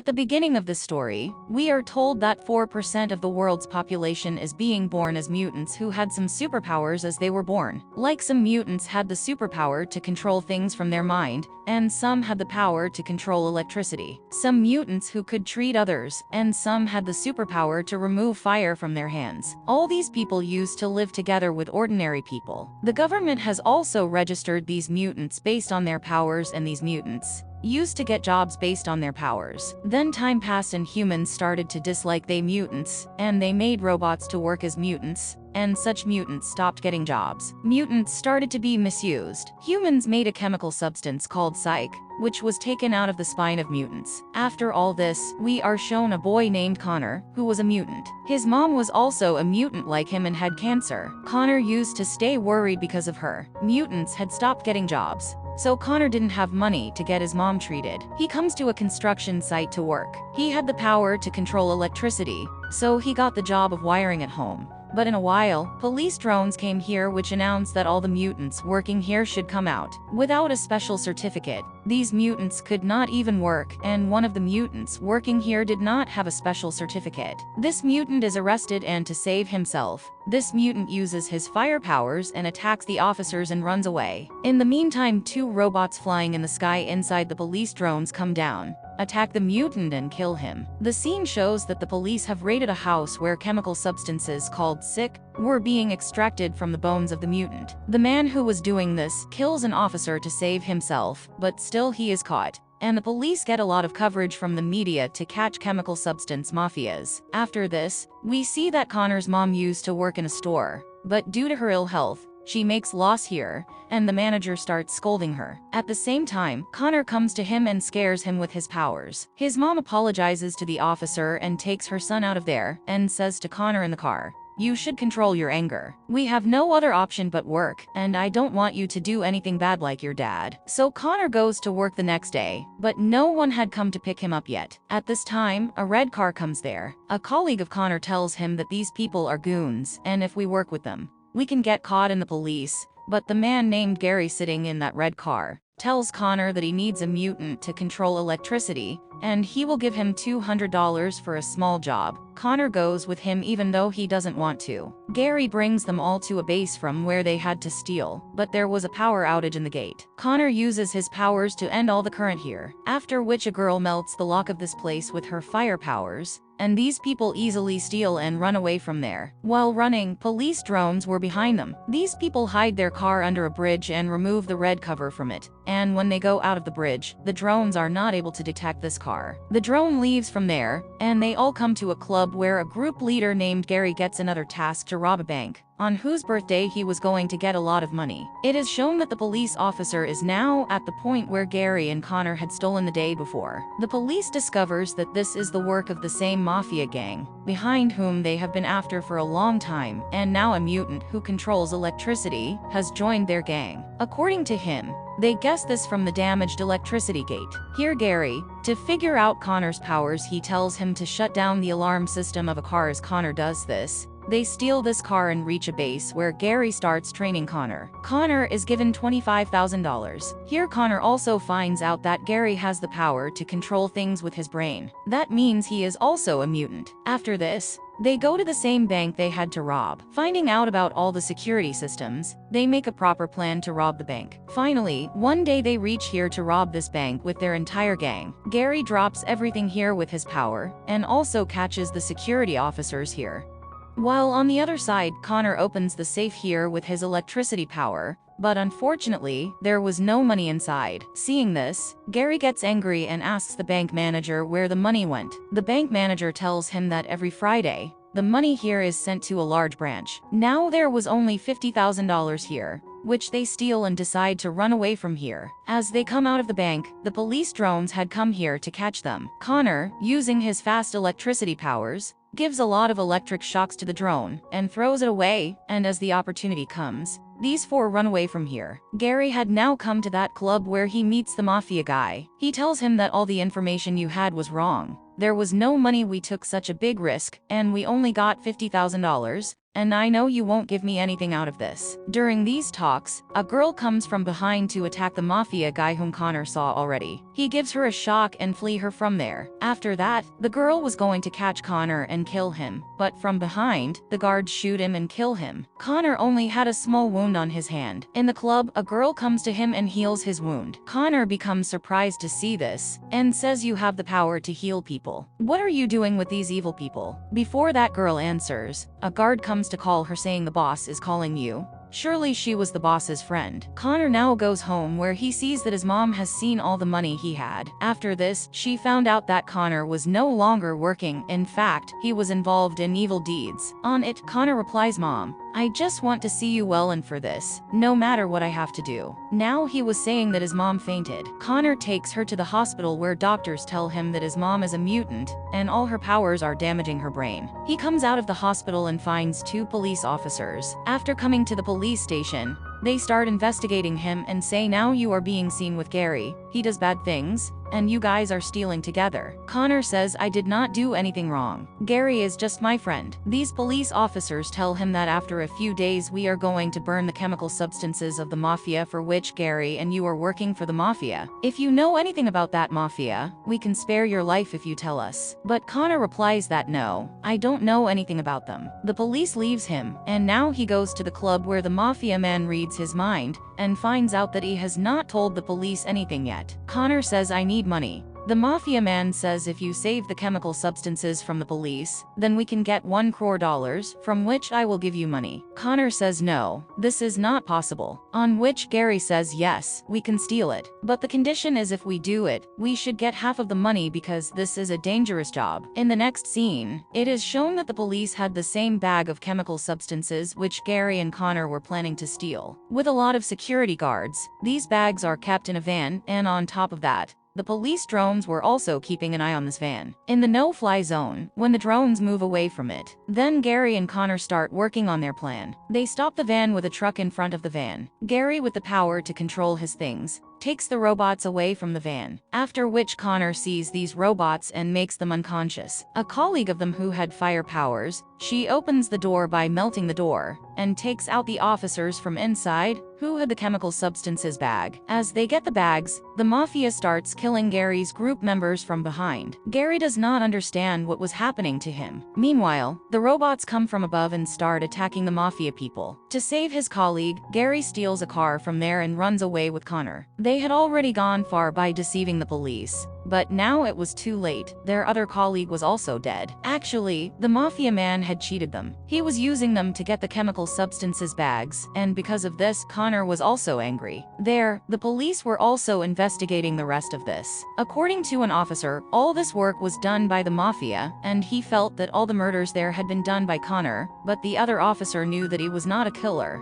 At the beginning of the story, we are told that 4% of the world's population is being born as mutants who had some superpowers as they were born. Like some mutants had the superpower to control things from their mind, and some had the power to control electricity. Some mutants who could treat others, and some had the superpower to remove fire from their hands. All these people used to live together with ordinary people. The government has also registered these mutants based on their powers, and these mutants used to get jobs based on their powers. Then time passed and humans started to dislike they mutants, and they made robots to work as mutants, and such mutants stopped getting jobs. Mutants started to be misused. Humans made a chemical substance called psych, which was taken out of the spine of mutants. After all this, we are shown a boy named Connor, who was a mutant. His mom was also a mutant like him and had cancer. Connor used to stay worried because of her. Mutants had stopped getting jobs, so Connor didn't have money to get his mom treated. He comes to a construction site to work. He had the power to control electricity, so he got the job of wiring at home. But in a while, police drones came here which announced that all the mutants working here should come out. Without a special certificate, these mutants could not even work, and one of the mutants working here did not have a special certificate. This mutant is arrested, and to save himself, this mutant uses his fire powers and attacks the officers and runs away. In the meantime, two robots flying in the sky inside the police drones come down, attack the mutant and kill him. The scene shows that the police have raided a house where chemical substances called sick were being extracted from the bones of the mutant. The man who was doing this kills an officer to save himself, but still he is caught, and the police get a lot of coverage from the media to catch chemical substance mafias. After this, we see that Connor's mom used to work in a store, but due to her ill health, she makes loss here, and the manager starts scolding her. At the same time, Connor comes to him and scares him with his powers. His mom apologizes to the officer and takes her son out of there, and says to Connor in the car, "You should control your anger. We have no other option but work, and I don't want you to do anything bad like your dad." So Connor goes to work the next day, but no one had come to pick him up yet. At this time, a red car comes there. A colleague of Connor tells him that these people are goons, and if we work with them, we can get caught in the police. But the man named Gary sitting in that red car tells Connor that he needs a mutant to control electricity, and he will give him $200 for a small job. Connor goes with him even though he doesn't want to. Gary brings them all to a base from where they had to steal, but there was a power outage in the gate. Connor uses his powers to end all the current here, after which a girl melts the lock of this place with her fire powers, and these people easily steal and run away from there. While running, police drones were behind them. These people hide their car under a bridge and remove the red cover from it, and when they go out of the bridge, the drones are not able to detect this car. The drone leaves from there, and they all come to a club where a group leader named Gary gets another task to rob a bank, on whose birthday he was going to get a lot of money. It is shown that the police officer is now at the point where Gary and Connor had stolen the day before. The police discovers that this is the work of the same mafia gang, behind whom they have been after for a long time, and now a mutant who controls electricity has joined their gang. According to him, they guessed this from the damaged electricity gate. Here Gary, to figure out Connor's powers, he tells him to shut down the alarm system of a car. As Connor does this, they steal this car and reach a base where Gary starts training Connor. Connor is given $25,000. Here Connor also finds out that Gary has the power to control things with his brain. That means he is also a mutant. After this, they go to the same bank they had to rob. Finding out about all the security systems, they make a proper plan to rob the bank. Finally, one day they reach here to rob this bank with their entire gang. Gary drops everything here with his power, and also catches the security officers here. While on the other side, Connor opens the safe here with his electricity power, but unfortunately, there was no money inside. Seeing this, Gary gets angry and asks the bank manager where the money went. The bank manager tells him that every Friday, the money here is sent to a large branch. Now there was only $50,000 here, which they steal and decide to run away from here. As they come out of the bank, the police drones had come here to catch them. Connor, using his fast electricity powers, gives a lot of electric shocks to the drone and throws it away, and as the opportunity comes, these four run away from here. Gary had now come to that club where he meets the mafia guy. He tells him that all the information you had was wrong, There was no money, we took such a big risk, and we only got $50,000. And I know you won't give me anything out of this. During these talks, a girl comes from behind to attack the mafia guy whom Connor saw already. He gives her a shock and flee her from there. After that, the girl was going to catch Connor and kill him, but from behind, the guards shoot him and kill him. Connor only had a small wound on his hand. In the club, a girl comes to him and heals his wound. Connor becomes surprised to see this, and says, "You have the power to heal people. What are you doing with these evil people?" Before that girl answers, a guard comes to call her saying, "The boss is calling you." Surely she was the boss's friend. Connor now goes home where he sees that his mom has seen all the money he had. After this, she found out that Connor was no longer working. In fact, he was involved in evil deeds. On it, Connor replies, "Mom, I just want to see you well, and for this, no matter what I have to do." Now he was saying that his mom fainted. Connor takes her to the hospital where doctors tell him that his mom is a mutant and all her powers are damaging her brain. He comes out of the hospital and finds 2 police officers. After coming to the police station, they start investigating him and say, "Now you are being seen with Gary. He does bad things, and you guys are stealing together." Connor says, "I did not do anything wrong. Gary is just my friend." These police officers tell him that after a few days we are going to burn the chemical substances of the mafia for which Gary and you are working for the mafia. If you know anything about that mafia, we can spare your life if you tell us. But Connor replies that no, I don't know anything about them. The police leaves him, and now he goes to the club where the mafia man reads his mind and finds out that he has not told the police anything yet. Connor says, "I need money." The mafia man says, "If you save the chemical substances from the police, then we can get $1 crore, from which I will give you money." Connor says, "No, this is not possible." On which Gary says, "Yes, we can steal it. But the condition is if we do it, we should get half of the money because this is a dangerous job." In the next scene, it is shown that the police had the same bag of chemical substances which Gary and Connor were planning to steal. With a lot of security guards, these bags are kept in a van, and on top of that, the police drones were also keeping an eye on this van. In the no-fly zone, when the drones move away from it, then Gary and Connor start working on their plan. They stop the van with a truck in front of the van. Gary, with the power to control his things, takes the robots away from the van, after which Connor sees these robots and makes them unconscious. A colleague of them who had fire powers, she opens the door by melting the door, and takes out the officers from inside, who had the chemical substances bag. As they get the bags, the mafia starts killing Gary's group members from behind. Gary does not understand what was happening to him. Meanwhile, the robots come from above and start attacking the mafia people. To save his colleague, Gary steals a car from there and runs away with Connor. They had already gone far by deceiving the police, but now it was too late. Their other colleague was also dead. Actually, the mafia man had cheated them. He was using them to get the chemical substances bags, and because of this, Connor was also angry. There, the police were also investigating the rest of this. According to an officer, all this work was done by the mafia, and he felt that all the murders there had been done by Connor, but the other officer knew that he was not a killer.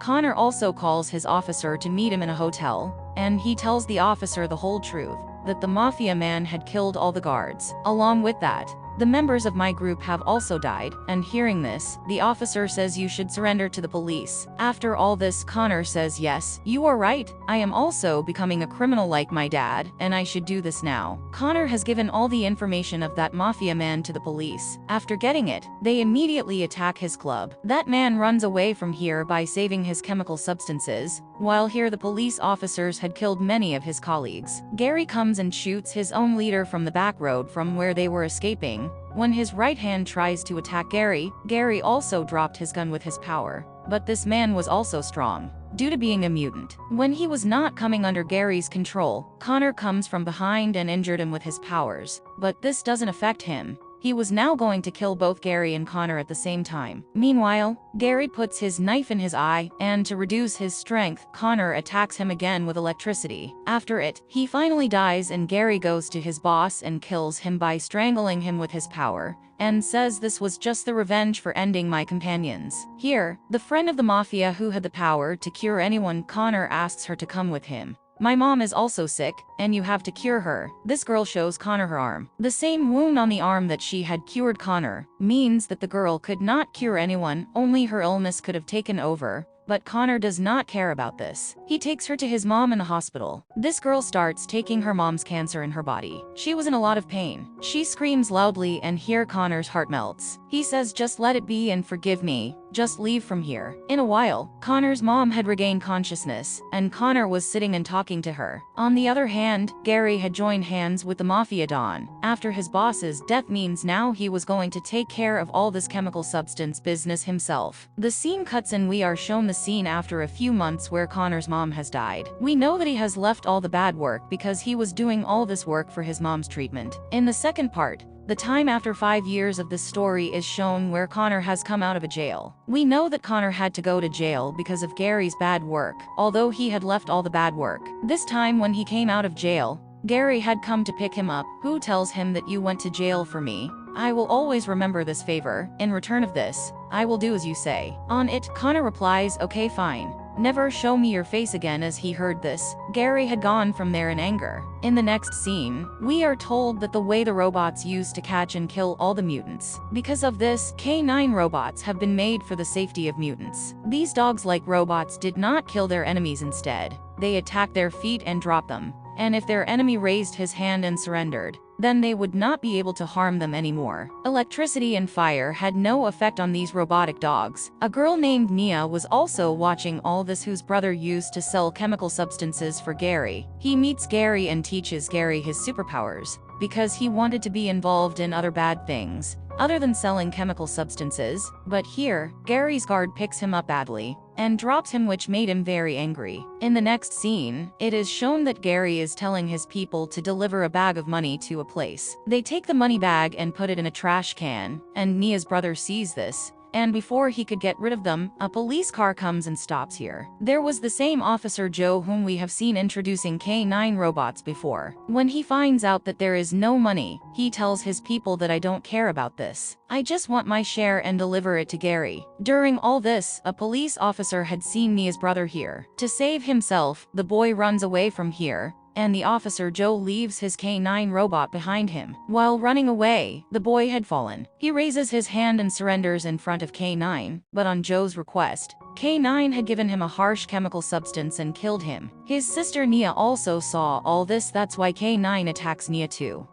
Connor also calls his officer to meet him in a hotel, and he tells the officer the whole truth, that the mafia man had killed all the guards. Along with that, the members of my group have also died, and hearing this, the officer says, "You should surrender to the police." After all this, Connor says, "Yes, you are right. I am also becoming a criminal like my dad, and I should do this now." Connor has given all the information of that mafia man to the police. After getting it, they immediately attack his club. That man runs away from here by saving his chemical substances, while here the police officers had killed many of his colleagues. Gary comes and shoots his own leader from the back road from where they were escaping. When his right hand tries to attack Gary, Gary also dropped his gun with his power. But this man was also strong, due to being a mutant. When he was not coming under Gary's control, Connor comes from behind and injured him with his powers. But this doesn't affect him. He was now going to kill both Gary and Connor at the same time. Meanwhile, Gary puts his knife in his eye, and to reduce his strength, Connor attacks him again with electricity. After it, he finally dies, and Gary goes to his boss and kills him by strangling him with his power, and says this was just the revenge for ending my companions. Here, the friend of the mafia who had the power to cure anyone, Connor asks her to come with him. "My mom is also sick, and you have to cure her." This girl shows Connor her arm. The same wound on the arm that she had cured Connor means that the girl could not cure anyone, only her illness could have taken over. but Connor does not care about this. He takes her to his mom in the hospital. This girl starts taking her mom's cancer in her body. She was in a lot of pain. She screams loudly, and here Connor's heart melts. He says, "Just let it be and forgive me. Just leave from here." In a while, Connor's mom had regained consciousness, and Connor was sitting and talking to her. On the other hand, Gary had joined hands with the Mafia Don. After his boss's death means now he was going to take care of all this chemical substance business himself. The scene cuts and we are shown the scene after a few months where Connor's mom has died. We know that he has left all the bad work because he was doing all this work for his mom's treatment. In the second part, the time after 5 years of this story is shown where Connor has come out of a jail. We know that Connor had to go to jail because of Gary's bad work, although he had left all the bad work. This time when he came out of jail, Gary had come to pick him up, who tells him that "You went to jail for me. I will always remember this favor. In return of this, I will do as you say." On it, Connor replies, "Okay, fine. Never show me your face again." As he heard this, Gary had gone from there in anger. In the next scene, we are told that the way the robots used to catch and kill all the mutants. Because of this, K9 robots have been made for the safety of mutants. These dogs-like robots did not kill their enemies. Instead, they attacked their feet and dropped them. And if their enemy raised his hand and surrendered, then they would not be able to harm them anymore. Electricity and fire had no effect on these robotic dogs. A girl named Nia was also watching all this, whose brother used to sell chemical substances for Gary. He meets Gary and teaches Gary his superpowers, because he wanted to be involved in other bad things, other than selling chemical substances. But here, Gary's guard picks him up badly and drops him, which made him very angry. In the next scene, it is shown that Gary is telling his people to deliver a bag of money to a place. They take the money bag and put it in a trash can, and Nia's brother sees this. And before he could get rid of them, a police car comes and stops here. There was the same Officer Joe whom we have seen introducing K9 robots before. When he finds out that there is no money, he tells his people that "I don't care about this. I just want my share," and deliver it to Gary. During all this, a police officer had seen Nia's brother here. To save himself, the boy runs away from here, and the Officer Joe leaves his K9 robot behind him. While running away, the boy had fallen. He raises his hand and surrenders in front of K9, but on Joe's request, K9 had given him a harsh chemical substance and killed him. His sister Nia also saw all this, that's why K9 attacks Nia too.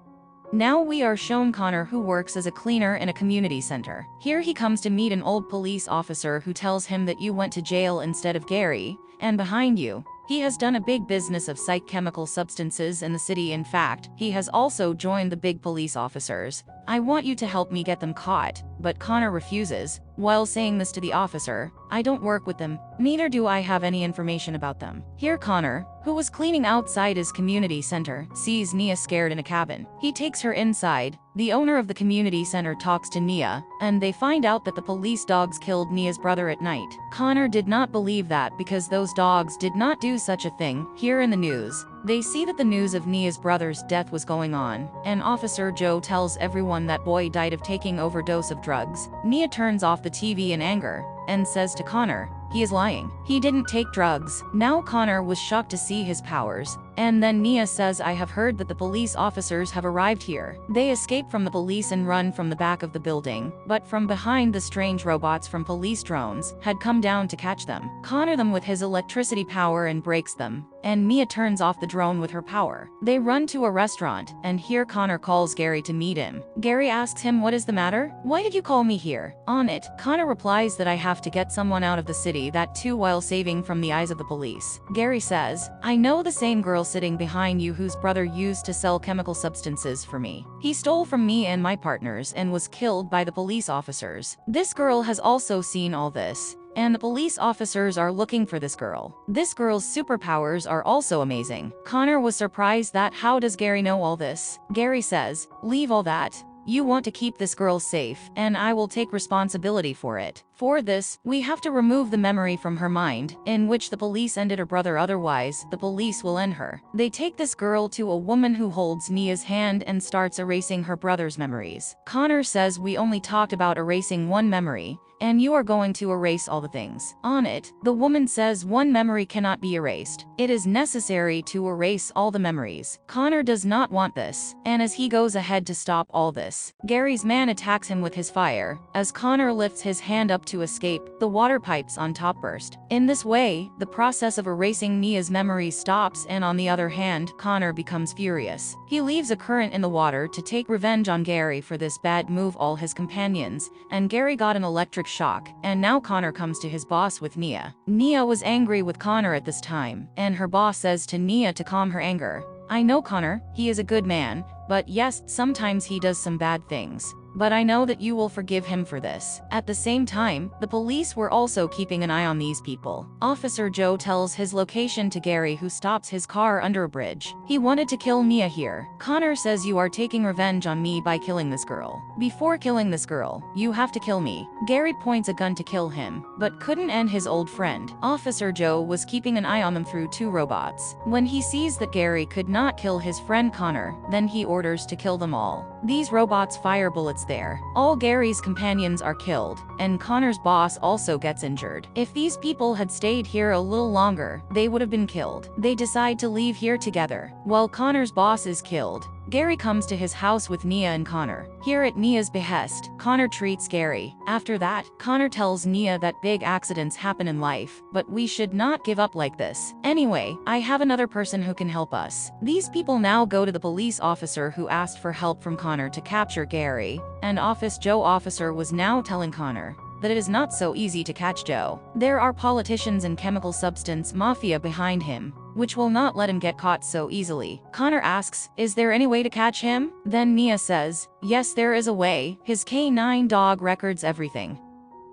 Now we are shown Connor, who works as a cleaner in a community center. Here he comes to meet an old police officer who tells him that "You went to jail instead of Gary, and behind you, he has done a big business of psych chemical substances in the city. In fact, he has also joined the big police officers. I want you to help me get them caught." But Connor refuses. While saying this to the officer, "I don't work with them, neither do I have any information about them." Here Connor, who was cleaning outside his community center, sees Nia scared in a cabin. He takes her inside. The owner of the community center talks to Nia, and they find out that the police dogs killed Nia's brother at night. Connor did not believe that because those dogs did not do such a thing. Here in the news, they see that the news of Nia's brother's death was going on, and Officer Joe tells everyone that boy died of taking overdose of drugs. Nia turns off the TV in anger and says to Connor, "He is lying. He didn't take drugs." Now Connor was shocked to see his powers. And then Nia says, "I have heard that the police officers have arrived here." They escape from the police and run from the back of the building, but from behind, the strange robots from police drones had come down to catch them. Connor them with his electricity power and breaks them, and Nia turns off the drone with her power. They run to a restaurant, and here Connor calls Gary to meet him. Gary asks him, "What is the matter? Why did you call me here?" On it, Connor replies that "I have to get someone out of the city, that too while saving from the eyes of the police." Gary says, "I know the same girl sitting behind you whose brother used to sell chemical substances for me. He stole from me and my partners and was killed by the police officers. This girl has also seen all this, and the police officers are looking for this girl. This girl's superpowers are also amazing." Connor was surprised that how does Gary know all this? Gary says, "Leave all that. You want to keep this girl safe, and I will take responsibility for it. For this, we have to remove the memory from her mind, in which the police ended her brother, otherwise, the police will end her." They take this girl to a woman who holds Nia's hand and starts erasing her brother's memories. Connor says, "We only talked about erasing one memory, and you are going to erase all the things on it. The woman says one memory cannot be erased. It is necessary to erase all the memories. Connor does not want this, and as he goes ahead to stop all this, Gary's man attacks him with his fire. As Connor lifts his hand up to escape, the water pipes on top burst. In this way, the process of erasing Nia's memories stops, and on the other hand, Connor becomes furious. He leaves a current in the water to take revenge on Gary for this bad move all his companions, and Gary got an electric shock, and now Connor comes to his boss with Nia. Nia was angry with Connor at this time, and her boss says to Nia to calm her anger. I know Connor, he is a good man, but yes, sometimes he does some bad things. But I know that you will forgive him for this. At the same time, the police were also keeping an eye on these people. Officer Joe tells his location to Gary, who stops his car under a bridge. He wanted to kill Nia here. Connor says you are taking revenge on me by killing this girl. Before killing this girl, you have to kill me. Gary points a gun to kill him, but couldn't end his old friend. Officer Joe was keeping an eye on them through two robots. When he sees that Gary could not kill his friend Connor, then he orders to kill them all. These robots fire bullets there. All Gary's companions are killed, and Connor's boss also gets injured. If these people had stayed here a little longer, they would have been killed. They decide to leave here together. While Connor's boss is killed, Gary comes to his house with Nia and Connor. Here at Nia's behest, Connor treats Gary. After that, Connor tells Nia that big accidents happen in life, but we should not give up like this. Anyway, I have another person who can help us. These people now go to the police officer who asked for help from Connor to capture Gary, and Office Joe officer was now telling Connor that it is not so easy to catch Joe. There are politicians and chemical substance mafia behind him, which will not let him get caught so easily. Connor asks, is there any way to catch him? Then Nia says, yes, there is a way. His K9 dog records everything.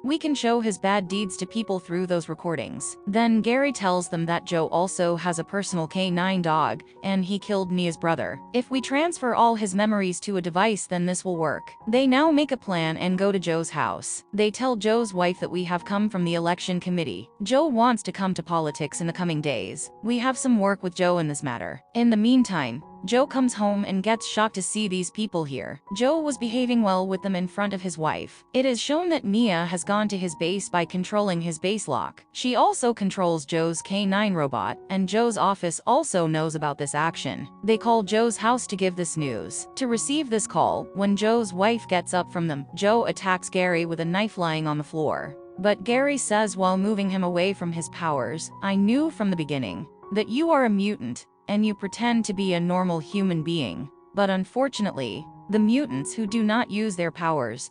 We can show his bad deeds to people through those recordings. Then Gary tells them that Joe also has a personal K9 dog, and he killed Nia's brother. If we transfer all his memories to a device, then this will work. They now make a plan and go to Joe's house. They tell Joe's wife that we have come from the election committee. Joe wants to come to politics in the coming days. We have some work with Joe in this matter. In the meantime, Joe comes home and gets shocked to see these people here. Joe was behaving well with them in front of his wife. It is shown that Nia has gone to his base by controlling his base lock. She also controls Joe's K9 robot, and Joe's office also knows about this action. They call Joe's house to give this news. To receive this call, when Joe's wife gets up from them, Joe attacks Gary with a knife lying on the floor. But Gary says while moving him away from his powers, I knew from the beginning that you are a mutant, and you pretend to be a normal human being. But unfortunately, the mutants who do not use their powers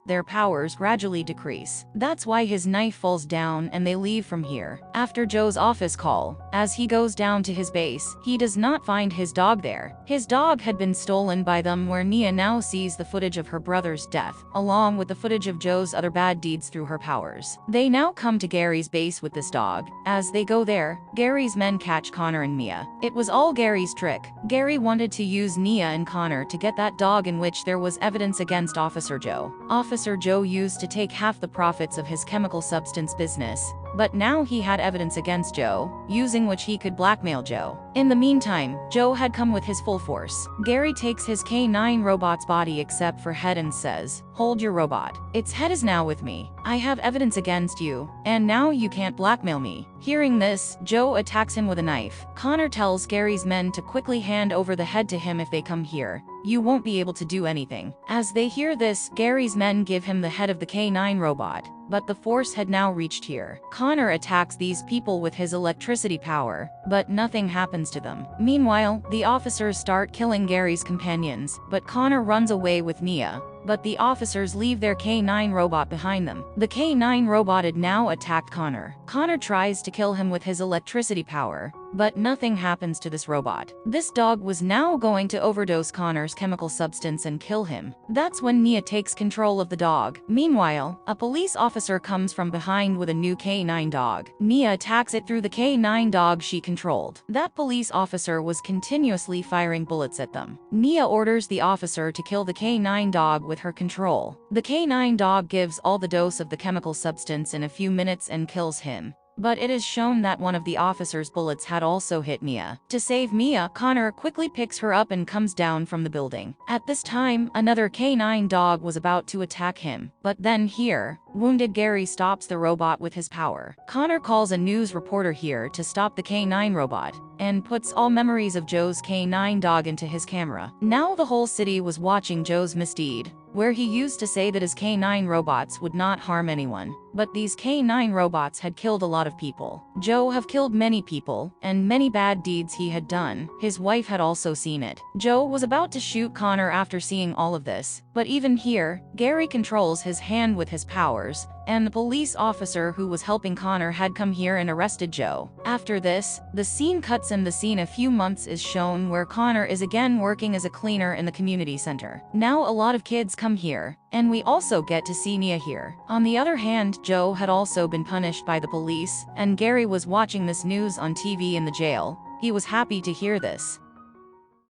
gradually decrease. That's why his knife falls down and they leave from here. After Joe's office call, as he goes down to his base, he does not find his dog there. His dog had been stolen by them, where Nia now sees the footage of her brother's death, along with the footage of Joe's other bad deeds through her powers. They now come to Gary's base with this dog. As they go there, Gary's men catch Connor and Nia. It was all Gary's trick. Gary wanted to use Nia and Connor to get that dog in which there was evidence against Officer Joe. Officer Joe used to take half the profits of his chemical substance business, but now he had evidence against Joe, using which he could blackmail Joe. In the meantime, Joe had come with his full force. Gary takes his K9 robot's body except for head and says, hold your robot. Its head is now with me. I have evidence against you, and now you can't blackmail me. Hearing this, Joe attacks him with a knife. Connor tells Gary's men to quickly hand over the head to him. If they come here, you won't be able to do anything. As they hear this, Gary's men give him the head of the K9 robot, but the force had now reached here. Connor attacks these people with his electricity power, but nothing happens to them. Meanwhile, the officers start killing Gary's companions, but Connor runs away with Nia. But the officers leave their K9 robot behind them. The K9 robot had now attacked Connor. Connor tries to kill him with his electricity power, but nothing happens to this robot. This dog was now going to overdose Connor's chemical substance and kill him. That's when Nia takes control of the dog. Meanwhile, a police officer comes from behind with a new K9 dog. Nia attacks it through the K9 dog she controlled. That police officer was continuously firing bullets at them. Nia orders the officer to kill the K9 dog with her control. The K9 dog gives all the dose of the chemical substance in a few minutes and kills him. but it is shown that one of the officer's bullets had also hit Mia. To save Mia, Connor quickly picks her up and comes down from the building. At this time, another canine dog was about to attack him, but then here, wounded Gary stops the robot with his power. Connor calls a news reporter here to stop the canine robot, and puts all memories of Joe's canine dog into his camera. Now the whole city was watching Joe's misdeed, where he used to say that his canine robots would not harm anyone. But these canine robots had killed a lot of people. Joe have killed many people, and many bad deeds he had done. His wife had also seen it. Joe was about to shoot Connor after seeing all of this, but even here, Gary controls his hand with his powers, and the police officer who was helping Connor had come here and arrested Joe. After this, the scene cuts and the scene a few months is shown where Connor is again working as a cleaner in the community center. Now a lot of kids come here, and we also get to see Nia here. On the other hand, Joe had also been punished by the police, and Gary was watching this news on TV in the jail. He was happy to hear this.